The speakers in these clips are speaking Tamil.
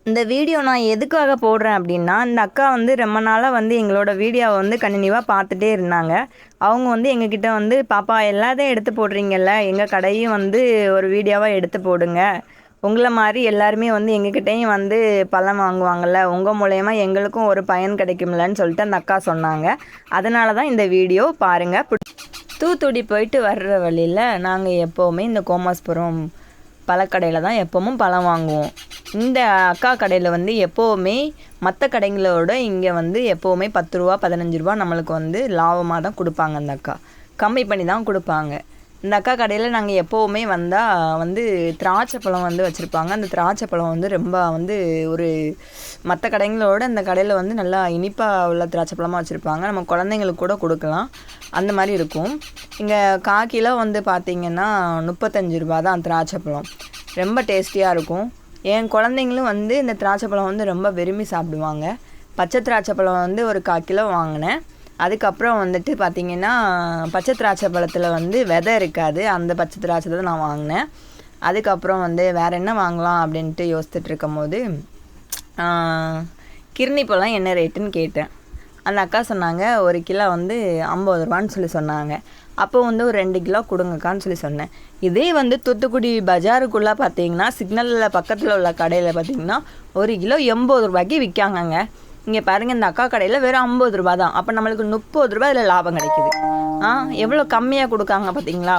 இந்த வீடியோ நான் எதுக்காக போடுறேன் அப்படின்னா, இந்த அக்கா வந்து ரொம்ப நாளாக வந்து எங்களோட வீடியோவை வந்து கண்டினியூவாக பார்த்துட்டே இருந்தாங்க. அவங்க வந்து எங்ககிட்ட வந்து, "பாப்பா எல்லாத்தையும் எடுத்து போடுறீங்கல்ல, எங்கள் கடையும் வந்து ஒரு வீடியோவாக எடுத்து போடுங்க. உங்களை மாதிரி எல்லாருமே வந்து எங்ககிட்டயும் வந்து பழம் வாங்குவாங்கள்ல, உங்கள் மூலயமா எங்களுக்கும் ஒரு பயன் கிடைக்கும்லன்னு" சொல்லிட்டு அந்த அக்கா சொன்னாங்க. அதனால தான் இந்த வீடியோ பாருங்கள். தூத்துக்குடி போயிட்டு வர்ற வழியில் நாங்கள் எப்போவுமே இந்த கோமாஸ்புரம் பழக்கடையில் தான் எப்போவும் பழம் வாங்குவோம். இந்த அக்கா கடையில் வந்து எப்போவுமே மற்ற கடைங்களோட இங்கே வந்து எப்போவுமே 10 ரூபா 15 ரூபா நம்மளுக்கு வந்து லாபமாக தான் கொடுப்பாங்க. அந்த அக்கா கம்மி பண்ணி தான் கொடுப்பாங்க. இந்த அக்கா கடையில் நாங்கள் எப்போவுமே வந்தால் வந்து திராட்சை பழம் வந்து வச்சுருப்பாங்க. அந்த திராட்சை பழம் வந்து ரொம்ப வந்து ஒரு மற்ற கடைங்களோட இந்த கடையில் வந்து நல்லா இனிப்பாக உள்ள திராட்சை பழமாக வச்சுருப்பாங்க. நம்ம குழந்தைங்களுக்கு கூட கொடுக்கலாம், அந்த மாதிரி இருக்கும். இங்கே 1/4 கிலோ வந்து பார்த்திங்கன்னா 35 ரூபா தான் திராட்சை பழம். ரொம்ப டேஸ்டியாக இருக்கும். என் குழந்தைங்களும் வந்து இந்த திராட்சை பழம் வந்து ரொம்ப விரும்பி சாப்பிடுவாங்க. பச்சை திராட்சை பழம் வந்து ஒரு 1/4 கிலோ வாங்கினேன். அதுக்கப்புறம் வந்துட்டு பார்த்திங்கன்னா பச்சை திராட்சை பழத்தில் வந்து விதை இருக்காது, அந்த பச்சை திராட்சை தான் நான் வாங்கினேன். அதுக்கப்புறம் வந்து வேறு என்ன வாங்கலாம் அப்படின்ட்டு யோசிச்சுட்டு இருக்கும் போது கிர்னி பழம் என்ன ரேட்டுன்னு கேட்டேன். அந்த அக்கா சொன்னாங்க 1 கிலோ வந்து 50 ரூபான்னு சொல்லி சொன்னாங்க. அப்போ வந்து ஒரு 2 கிலோ கொடுங்கக்கான்னு சொல்லி சொன்னேன். இதே வந்து தூத்துக்குடி பஜாருக்குள்ளே பார்த்தீங்கன்னா சிக்னலில் பக்கத்தில் உள்ள கடையில் பார்த்திங்கன்னா 1 கிலோ 80 ரூபாய்க்கு விற்காங்கங்க. இங்கே பாருங்கள், இந்த அக்கா கடையில் வெறும் 50 ரூபா தான். அப்போ நம்மளுக்கு 30 ரூபா இதில் லாபம் கிடைக்கிது. எவ்வளோ கம்மியாக கொடுக்காங்க பார்த்தீங்களா?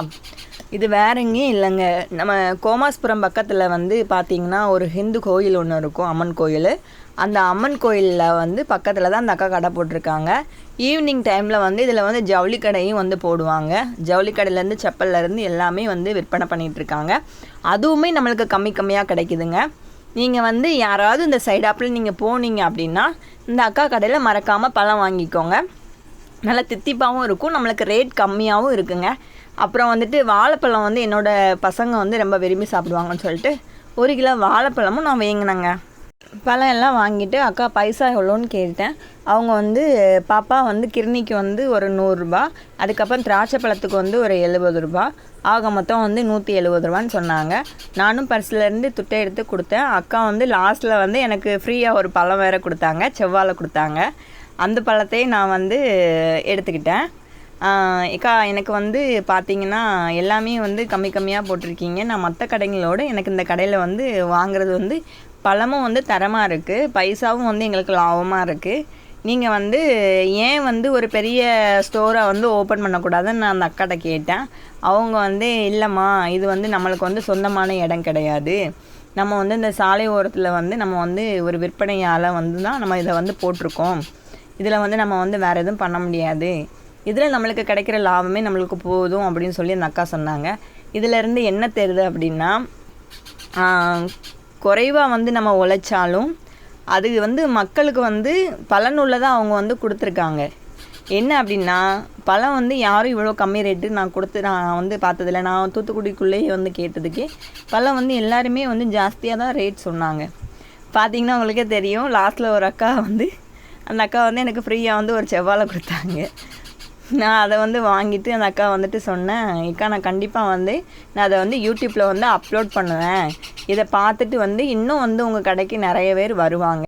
இது வேற எங்கேயும் இல்லைங்க, நம்ம கோமாஸ்புரம் பக்கத்தில் வந்து பார்த்திங்கன்னா ஒரு ஹிந்து கோயில் ஒன்று இருக்கும், அம்மன் கோயில். அந்த அம்மன் கோயிலில் வந்து பக்கத்தில் தான் அந்த அக்கா கடை போட்டிருக்காங்க. ஈவினிங் டைமில் வந்து இதில் வந்து ஜவுளி கடையும் வந்து போடுவாங்க. ஜவுளி கடையிலேருந்து செப்பல்லேருந்து எல்லாமே வந்து விற்பனை பண்ணிகிட்ருக்காங்க. அதுவுமே நம்மளுக்கு கம்மியாக கிடைக்குதுங்க. நீங்கள் வந்து யாராவது இந்த சைடாப்பில் நீங்கள் போனீங்க அப்படின்னா இந்த அக்கா கடையில் மறக்காமல் பழம் வாங்கிக்கோங்க. நல்லா தித்திப்பாகவும் இருக்கும், நம்மளுக்கு ரேட் கம்மியாகவும் இருக்குங்க. அப்புறம் வந்துட்டு வாழைப்பழம் வந்து என்னோடய பசங்க வந்து ரொம்ப விரும்பி சாப்பிடுவாங்கன்னு சொல்லிட்டு 1 கிலோ வாழைப்பழமும் நான் வாங்கினேங்க. பழம் எல்லாம் வாங்கிட்டு அக்கா பைசா எவ்வளோன்னு கேட்டேன். அவங்க வந்து, பாப்பா வந்து கிர்னிக்கு வந்து ஒரு 100 ரூபா, அதுக்கப்புறம் திராட்சை பழத்துக்கு வந்து ஒரு 70 ரூபா, ஆக மொத்தம் வந்து 170 ரூபான்னு சொன்னாங்க. நானும் பர்ஸ்லேருந்து துட்டை எடுத்து கொடுத்தேன். அக்கா வந்து லாஸ்ட்டில் வந்து எனக்கு ஃப்ரீயாக ஒரு பழம் வேறு கொடுத்தாங்க, செவ்வாழை கொடுத்தாங்க. அந்த பழத்தையும் நான் வந்து எடுத்துக்கிட்டேன். அக்கா எனக்கு வந்து பார்த்திங்கன்னா எல்லாமே வந்து கம்மியாக போட்டிருக்கீங்க. நான் மற்ற கடைங்களோட எனக்கு இந்த கடையில் வந்து வாங்குறது வந்து பழமும் வந்து தரமாக இருக்குது, பைசாவும் வந்து எங்களுக்கு லாபமாக இருக்குது. நீங்கள் வந்து ஏன் வந்து ஒரு பெரிய ஸ்டோரை வந்து ஓப்பன் பண்ணக்கூடாதுன்னு நான் அந்த அக்காட்ட கேட்டேன். அவங்க வந்து, இல்லைம்மா இது வந்து நம்மளுக்கு வந்து சொந்தமான இடம் கிடையாது, நம்ம வந்து இந்த சாலை ஓரத்தில் வந்து நம்ம வந்து ஒரு விற்பனையால் வந்து தான் நம்ம இதை வந்து போட்டிருக்கோம், இதில் வந்து நம்ம வந்து வேறு எதுவும் பண்ண முடியாது, இதில் நம்மளுக்கு கிடைக்கிற லாபமே நம்மளுக்கு போதும் அப்படின்னு சொல்லி அந்த அக்கா சொன்னாங்க. இதிலேருந்து என்ன தெரியுது அப்படின்னா, குறைவாக வந்து நம்ம உழைச்சாலும் அது வந்து மக்களுக்கு வந்து பலனுள்ளதாக அவங்க வந்து கொடுத்துருக்காங்க. என்ன அப்படின்னா, பழம் வந்து யாரும் இவ்வளோ கம்மி ரேட்டு நான் வந்து பார்த்ததில்ல. நான் தூத்துக்குடிக்குள்ளேயே வந்து கேட்டதுக்கே பழம் வந்து எல்லாருமே வந்து ஜாஸ்தியாக தான் ரேட் சொன்னாங்க. பார்த்திங்கன்னா உங்களுக்கே தெரியும், லாஸ்ட்டில் ஒரு அக்கா வந்து அந்த அக்கா வந்து எனக்கு ஃப்ரீயாக வந்து ஒரு செவ்வாழை கொடுத்தாங்க. நான் அதை வந்து வாங்கிட்டு அந்த அக்கா வந்துட்டு சொன்னேன், அக்கா நான் கண்டிப்பாக வந்து நான் அதை வந்து யூடியூப்பில் வந்து அப்லோட் பண்ணுவேன், இதை பார்த்துட்டு வந்து இன்னும் வந்து உங்கள் கடைக்கு நிறைய பேர் வருவாங்க.